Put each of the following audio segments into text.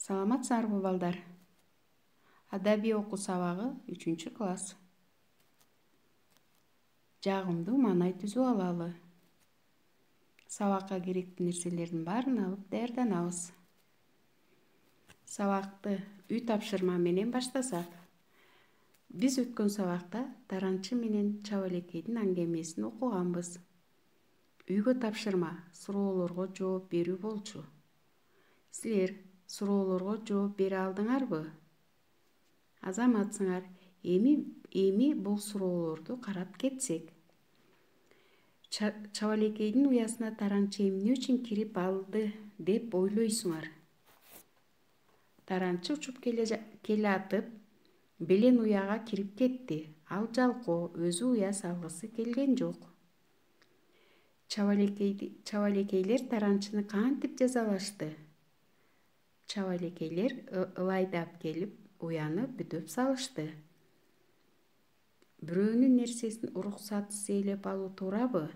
Саламатсыңарбы балдар? Адабий окуу сабагы 3-класс. Жагымдуу маанай түзүп алалы. Сабакка керектүү нерселердин баарын алып даярданабыз. Сабакты үй тапшырма менен баштасак. Биз өткөн сабакта Таранчы менен Чабалекейдин аңгемесин окуганбыз. Үйгө тапшырма суроолорго жооп берүү болчу. Силер суроолорго жооп бере алдыңарбы? Азаматсыңар. Эми бул суроолорду карап кетсек. Чабалекейдин уясына Таранчы эмне үчүн кирип алды деп ойлойсуңар? Таранчы учуп келе атып, белен уяга кирип кетти. Ал жалкоо, өзү уя салгысы келген жок. Чабалекейлер Таранчыны кантип жазалашты? Чабалекейлер ылайдап келип, уяны бүтөп салышты. Бирөөнүн нерсесин уруксатсыз ээлеп алуу туурабы?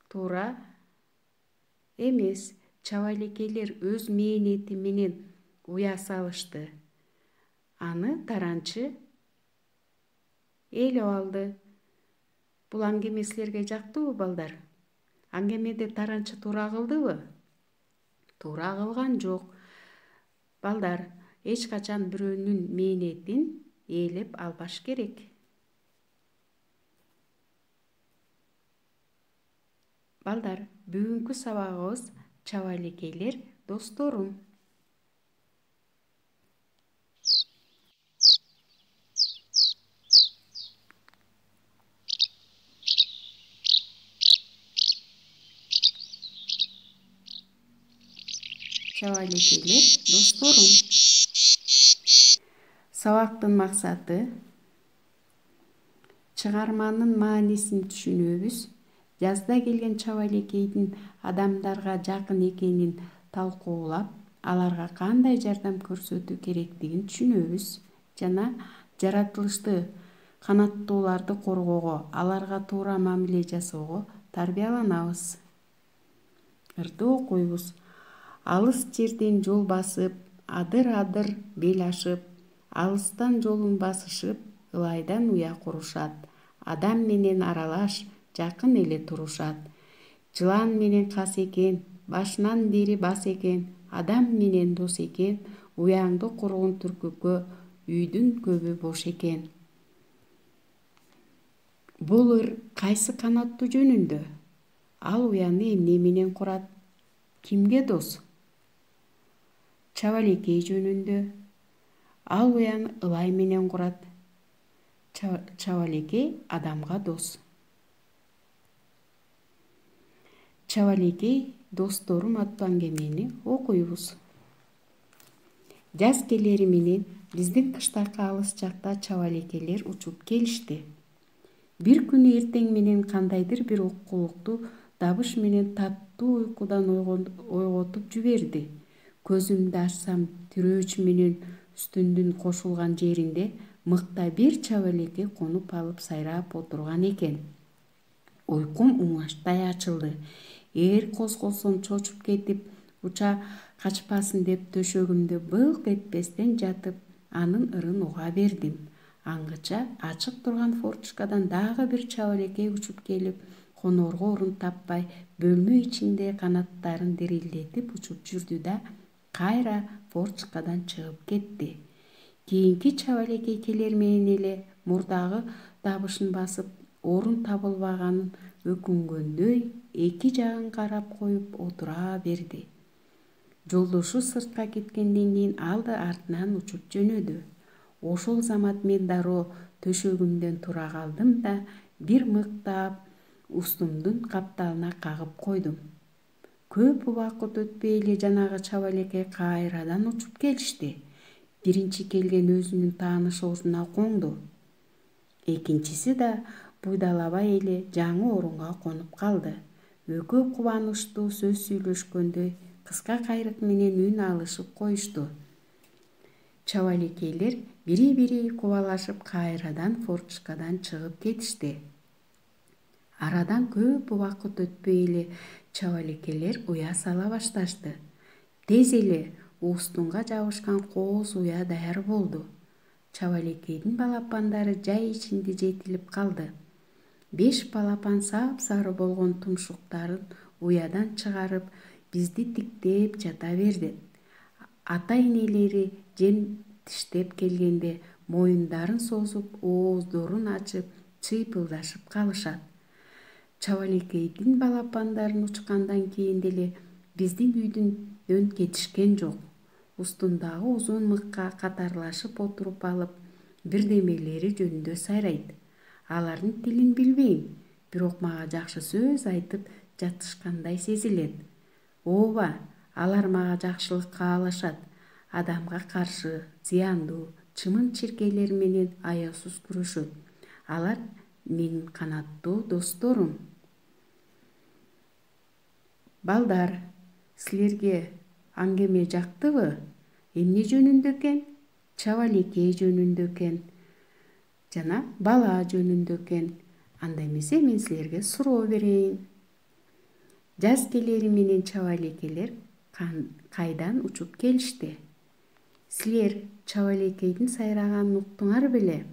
Туура эмес. Чабалекейлер өз мээнети менен уя салышты. Аны Таранчы ээлеп алды. Бул аңгеме силерге жактыбы, балдар? Аңгемеде Таранчы туура кылдыбы? Туура кылган жок. Балдар, эч качан бирөөнүн мээнетин ээлеп албаш керек. Балдар, бүгүнкү сабагыбыз Чабалекейлер досторум. Чабалекейлер досторум. Сабактын максаты чыгарманын маанисин түшүнөбүз. Жазда келген Чабалекейдин адамдарга жакын экенин талкуулап, аларга кандай жардам көрсөтүү керектигин түшүнөбүз жана жаратылышты канаттууларды коргоого, аларга туура мамиле жасоого тарбияланабыз. Ырды окуйбуз. Алыс жерден жол басып, адыр-адыр бел ашып, алыстан жолун басышып, ылайдан уя курушат. Адам менен аралаш, жакын эле турушат. Жылан менен кас экен, башынан бери бас экен, адам менен дос экен, уяңды кургун түркүккө, үйдүн көбү бош экен. Бул ыр кайсы канаттуу жөнүндө? Ал уяны эмне менен курат? Кимге дос? Чабалекей жөнүндө. Ал уяны ылай менен курат. Чабалекей адамга дос. Чабалекей досторум аттуу аңгемени окуйбуз. Жаз келери менен биздин кыштакы алыс жакта чабалекейлер учуп келишти. Бир күнү эртең менен кандайдыр бир окулукту дабыш менен таттуу уйкудан ойготуп жиберди. Көзүмдү ачсам, тирөөч менен үстүндүн кошулган жеринде мыкта бир чабалекей конуп алып сайрап отурган экен. Уйкум уңаштай ачылды. Эгер козголсом чочуп кетип, уча качпасын деп төшөгүмдө былк этпестен жатып, анын ырын уга бердим. Аңгыча ачык турган форточкадан дагы бир чабалекей учуп келип, конорго орун таппай, бөлмө ичинде канаттарын дирилдетип учуп жүрдү да кайра форточкадан чыгып кетти. Кийинки чабалекей келер менен эле мурдагы дабышын басып, орун табылбаганын өкүнгөндөй эки жагын карап коюп отура берди. Жолдошу сыртка кеткенден кийин ал да артынан учуп жөнөдү. Ошол замат мен дароо төшөгүмдөн тура калдым да бир мыктап устумдун капталына кагып койдум. Көп убакыт өтпөй эле жанагы чабалекей кайрадан учуп келишти. Биринчи келген өзүнүн тааныш ордуна коңду. Экинчиси да буйдалабай эле жаңы орунга конуп калды. Экөө кубанычтуу сөз сүйлөшкөндөй кыска кайрык менен үн алышып коюшту. Чабалекейлер бири-бири кубалашып кайрадан форточкадан чыгып кетишти. Арадан көп убакыт өтпөй эле чабалекелер уя сала башташты. Тез эле уустунга жабышкан кооз уя даяр болду. Чабалекейдин балапандары жай ичинде жетилип калды. 5 балапан сап-сары болгон тумшуктарын уядан чыгарып, бизди тиктеп жата берди. Ата-энелери жем тиштеп келгенде моюндарын созуп, ооздорун ачып, чыйпылдашып калышат. Чабалекейдин балапандарын учкандан кийин деле биздин үйдөн кетишкен жок. Устундагы узун мыкка катарлашып отуруп алып, бирдемелери жөнүндө сайрайт. Алардын тилин билбейм, бирок мага жакшы сөз айтып жатышкандай сезилет. Ооба, алар мага жакшылык каалашат. Адамга каршы зыяндуу чымын-чиркейлер менен аяусуз күрөшөт. Алар менин канаттуу досторум. Балдар, силерге аңгеме жактыбы? Эмне жөнүндө экен? Чабалекей жөнүндө экен жана бала жөнүндө экен. Анда эмесе мен силерге суроо берейин. Жаз келери менен чабалекелер кайдан учуп келишти? Силер чабалекейдин сайраганын уктуңар беле?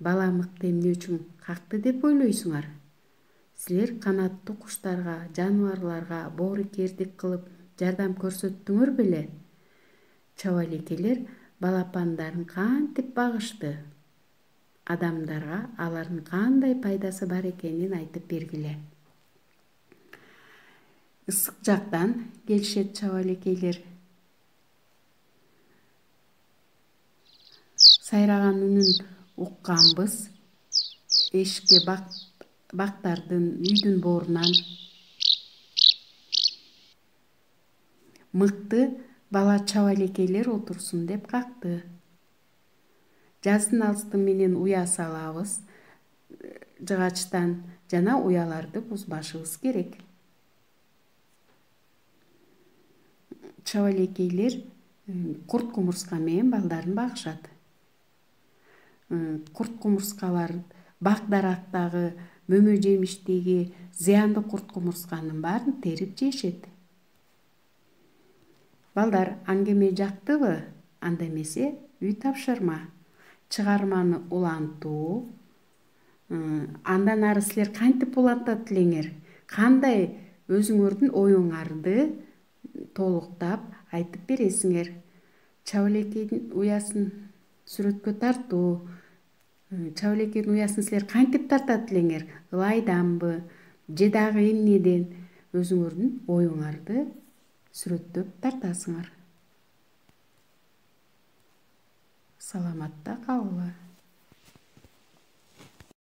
Бала мыкты эмне үчүн какты деп ойлойсуңар? Силер канаттуу куштарга, жаныбарларга боорукердик кылып жардам көрсөттүңөр беле? Чабалекелер балапандарын кантип багышты? Адамдарга алардын кандай пайдасы бар экенин айтып бергиле. Ысык жактан келишет чабалекейлер. Сайраган үнүн укканбыз. Эшикке бактардын үйдүн боорунан. Мыкты бала чабалекейлер отурсун деп какты. Жаздын алыстын менен уя салабыз жыгачтан жана уяларды бузбашыбыз керек. Чабалекейлер курт-кумурска менен балдарын багышат. Курт-кумурскалар бак дарактагы, мөмө жемиштеги зыяндуу курт-кумурсканын баарын терип жешет. Балдар, аңгеме жактыбы? Анда эмесе үй тапшырма. Чыгарманы улантуу. Андан ары силер кантип улантат элеңер? Кандай өзүңөрдүн оюңарды толуктап айтып бересиңер? Чабалекейдин уясын сүрөткө тартуу. Чабалекейдин уясын силер кантип тартат элеңер? Ылайданбы же дагы эмнеден? Өзүңөрдүн оюңарды сүрөттөп тартасыңар. Саламатта калгыла.